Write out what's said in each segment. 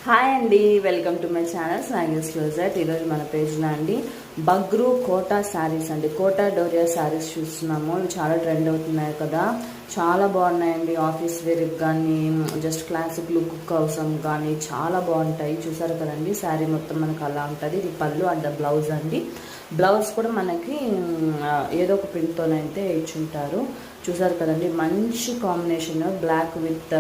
Hi అండి, welcome to my channel Snaggles closet. ఈరోజు మన పేజ్లో అండి బగ్రూ కోటా శారీస్ అండి, కోటా డోరియా శారీస్ చూస్తున్నాము. ఇవి చాలా ట్రెండ్ అవుతున్నాయి కదా, చాలా బాగున్నాయండి. ఆఫీస్ వేర్కి కానీ జస్ట్ క్లాసిక్ లుక్ కోసం కానీ చాలా బాగుంటాయి. చూసారు కదండి, శారీ మొత్తం మనకు అలా ఉంటుంది. ఇది పళ్ళు అండ్ బ్లౌజ్ అండి. బ్లౌజ్ కూడా మనకి ఏదో ఒక ప్రింట్తోనైతే ఇచ్చుంటారు. చూసారు కదండి, మంచి combination black with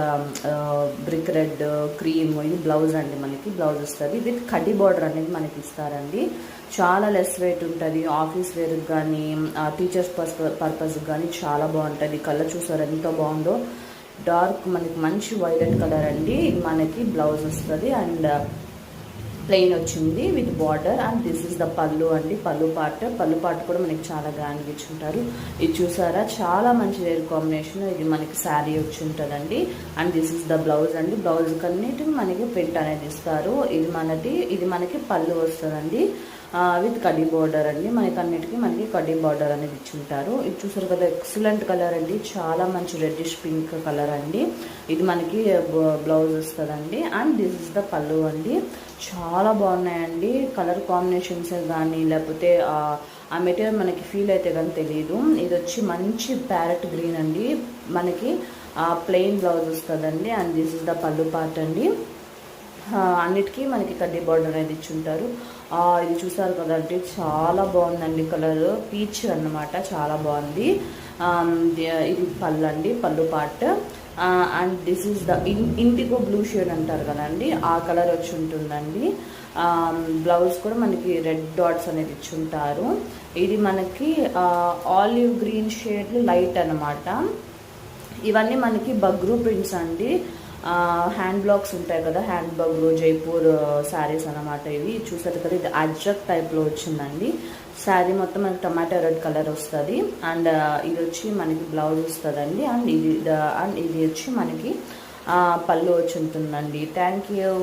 brick red cream. ఇది బ్లౌజ్ అండి, మనకి బ్లౌజ్ వస్తుంది విత్ కడ్డీ బార్డర్ అనేది మనకి ఇస్తారండి. చాలా లెస్ వెయిట్ ఉంటుంది. ఆఫీస్ వేర్కి కానీ టీచర్స్ పర్పస్కి కానీ చాలా బాగుంటుంది. కలర్ చూసారు ఎంత బాగుందో, డార్క్ మనకి మంచి వైలెట్ కలర్ అండి. ఇది మనకి బ్లౌజ్ వస్తుంది అండ్ ప్లెయిన్ వచ్చింది with border. And this is the పళ్ళు అండి, పళ్ళు పార్ట్ కూడా మనకి చాలా గ్రాండ్గా ఇచ్చుంటారు. ఇది చూసారా, చాలా మంచి వేర్ కాంబినేషన్. ఇది మనకి శారీ వచ్చి ఉంటుందండి. And this is the blouse అండి. బ్లౌజ్ కన్నిటికి మనకి ప్రింట్ అనేది ఇస్తారు. ఇది మనకి పళ్ళు వస్తుందండి విత్ కడ్డీ బార్డర్ అండి. మనకి కడ్డీ బార్డర్ అనేది ఇచ్చుంటారు. ఇది చూసారు కదా, ఎక్సలెంట్ కలర్ అండి, చాలా మంచి రెడ్డిష్ పింక్ కలర్ అండి. ఇది మనకి బ్లౌజ్ వస్తుందండి. అండ్ దిస్ ఇస్ ద పళ్ళు అండి. చాలా బాగున్నాయండి కలర్ కాంబినేషన్స్ కానీ, లేకపోతే ఆ మెటీరియల్ మనకి ఫీల్ అయితే కానీ తెలియదు. ఇది వచ్చి మంచి ప్యారెట్ గ్రీన్ అండి. మనకి ప్లెయిన్ బ్లౌజ్ వస్తుందండి. అండ్ దిస్ ఇస్ ద పళ్ళు పార్ట్ అండి. అన్నిటికీ మనకి కడ్డీ బార్డర్ అనేది ఇచ్చుంటారు. ఇది చూసారు కదండి, చాలా బాగుందండి. కలర్ పీచ్ అన్నమాట, చాలా బాగుంది. ఇది పళ్ళు అండి, పళ్ళు part. And this is the IndiGo blue shade అంటారు కదండి, ఆ కలర్ వచ్చి ఉంటుందండి. బ్లౌజ్ కూడా మనకి రెడ్ డాట్స్ అనేది ఇచ్చుంటారు. ఇది మనకి ఆలివ్ గ్రీన్ షేడ్ లైట్ అన్నమాట. ఇవన్నీ మనకి బగ్రూ ప్రింట్స్ అండి. హ్యాండ్ బ్లాక్స్ ఉంటాయి కదా, హ్యాండ్ బగ్రూ జైపూర్ శారీస్ అన్నమాట. ఇవి చూసారు కదా, ఇది అజ్రక్ టైప్లో వచ్చిందండి. శారీ మొత్తం మనకి టమాటో రెడ్ కలర్ వస్తుంది. అండ్ ఇది వచ్చి మనకి బ్లౌజ్ వస్తుందండి. అండ్ ఇది వచ్చి మనకి పళ్ళు వచ్చి ఉంటుందండి. Thank you.